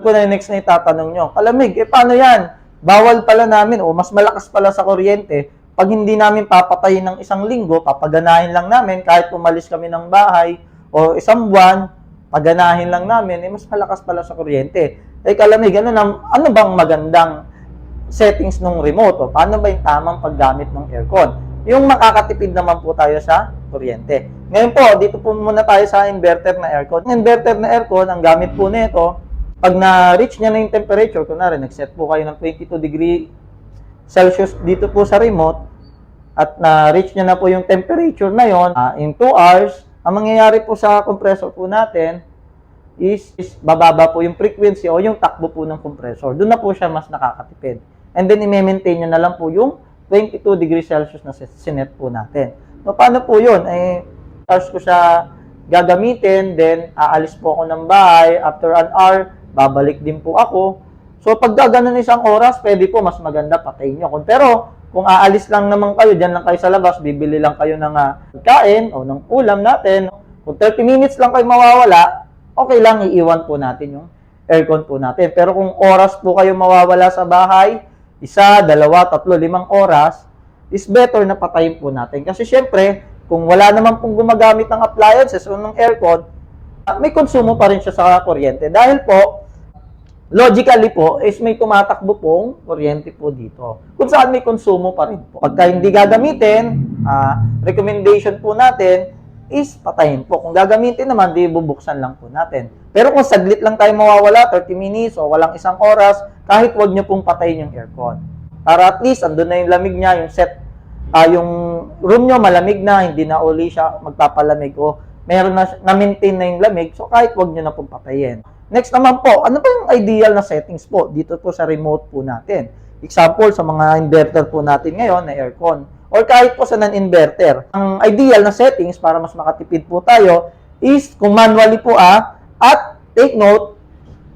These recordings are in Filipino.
Kung na yung next na itatanong nyo, kalamig, paano yan? Bawal pala namin o mas malakas pala sa kuryente. Pag hindi namin papatayin ng isang linggo, papaganahin lang namin kahit umalis kami ng bahay o isang buwan, paganahin lang namin, mas malakas pala sa kuryente. Kalamig, ano bang magandang settings ng remote? O paano ba yung tamang paggamit ng aircon? Yung makakatipid naman po tayo sa kuryente. Ngayon po, dito po muna tayo sa inverter na aircon. Yung inverter na aircon, ang gamit po nito, pag na-reach niya na yung temperature, kunwari, nag-set po kayo ng 22 degree Celsius dito po sa remote, at na-reach niya na po yung temperature na yon in 2 hours, ang mangyayari po sa compressor po natin is bababa po yung frequency o yung takbo po ng compressor. Doon na po siya mas nakakatipid. And then, i-maintain niya na lang po yung 22 degrees Celsius na sinet po natin. So, paano po yun? Hours ko siya gagamitin, then aalis po ako ng bahay. After an hour, babalik din po ako. So, pag gaganon isang oras, pwede po mas maganda patayin nyo. Pero, kung aalis lang naman kayo, dyan lang kayo sa labas, bibili lang kayo ng pagkain o ng ulam natin. Kung 30 minutes lang kayo mawawala, okay lang, iiwan po natin yung aircon po natin. Pero kung oras po kayo mawawala sa bahay, 1, 2, 3, 5 oras, is better na patayin po natin. Kasi syempre, kung wala naman pong gumagamit ng appliances o ng aircon, may konsumo pa rin siya sa kuryente. Dahil po, logically po, is may tumatakbo pong kuryente po dito. Kung saan may konsumo pa rin po. Pagka hindi gagamitin, recommendation po natin is patayin po. Kung gagamitin naman, di bubuksan lang po natin. Pero kung saglit lang tayo mawawala, 30 minutes o walang isang oras, kahit wag nyo pong patayin yung aircon. Para at least, andun na yung lamig niya, yung yung room nyo malamig na, hindi na uli siya magpapalamig o meron na-maintain na yung lamig, so kahit wag nyo na pong patayin. Next naman po, ano ba yung ideal na settings po dito po sa remote po natin? Example, sa mga inverter po natin ngayon na aircon. Or kahit po sa non-inverter. Ang ideal na settings para mas makatipid po tayo is kung manually po at take note,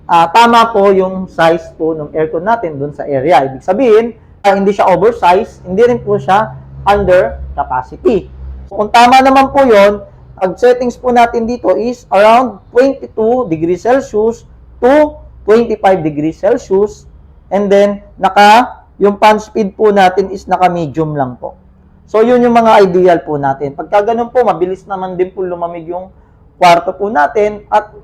tama po yung size po ng aircon natin dun sa area. Ibig sabihin, hindi siya oversized, hindi rin po siya under capacity. So, kung tama naman po yun, ang settings po natin dito is around 22 degrees Celsius to 25 degrees Celsius. And then, yung fan speed po natin is naka-medium lang po. So, yun yung mga ideal po natin. Pagka ganun po, mabilis naman din po lumamig yung kwarto po natin at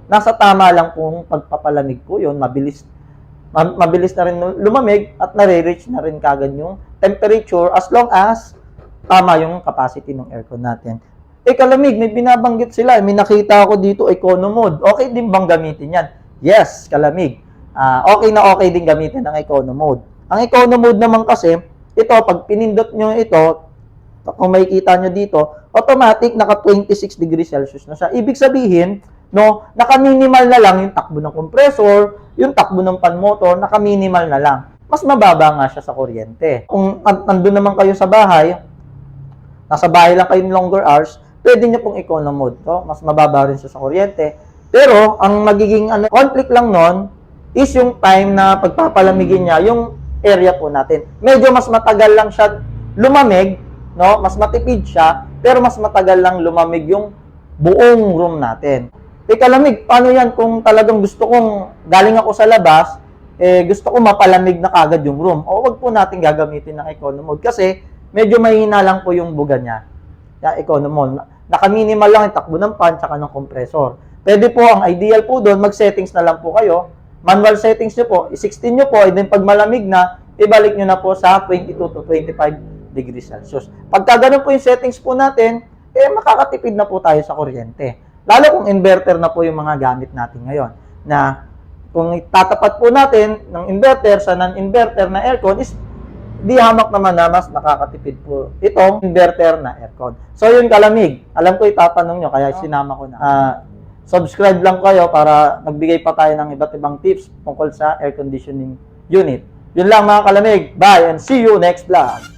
nasa tama lang po pagpapalamig po yun. Mabilis na rin lumamig at nare-reach na rin kagad yung temperature as long as tama yung capacity ng aircon natin. Kalamig, may binabanggit sila. May nakita ako dito, econo mode. Okay din bang gamitin yan? Yes, kalamig. Okay na okay din gamitin ang econo mode. Ang econo mode naman kasi, ito, pag pinindot nyo ito, kung makikita nyo dito, automatic naka 26 degrees Celsius na siya. Ibig sabihin, naka-minimal na lang yung takbo ng compressor, yung takbo ng fan motor, naka-minimal na lang. Mas mababa nga siya sa kuryente. Kung nandun naman kayo sa bahay, nasa bahay lang kayo ng longer hours, pwede nyo pong econo mode. Mas mababa rin siya sa kuryente. Pero, ang magiging conflict lang nun is yung time na pagpapalamigin niya, yung area po natin. Medyo mas matagal lang siya lumamig, mas matipid siya, pero mas matagal lang lumamig yung buong room natin. Kalamig, paano yan kung talagang gusto kong, galing ako sa labas, gusto ko mapalamig na kagad yung room? O wag po natin gagamitin ng econo mode kasi medyo mahina lang po yung buga niya. Econo mode. Naka-minimal lang yung takbo ng fan tsaka ng compressor. Pwede po, ang ideal po doon, mag-settings na lang po kayo. Manual settings nyo po, i-16 nyo po, and then pag malamig na, ibalik nyo na po sa 22 to 25 degrees Celsius. Pagka ganun po yung settings po natin, makakatipid na po tayo sa kuryente. Lalo kung inverter na po yung mga gamit natin ngayon. Na kung tatapat po natin ng inverter sa non-inverter na aircon is di hamak naman na mas nakakatipid po itong inverter na aircon. So yun kalamig. Alam ko itatanong nyo, kaya sinama ko na. Subscribe lang kayo para magbigay pa tayo ng iba't ibang tips tungkol sa air conditioning unit. Yun lang mga kalamig. Bye and see you next vlog.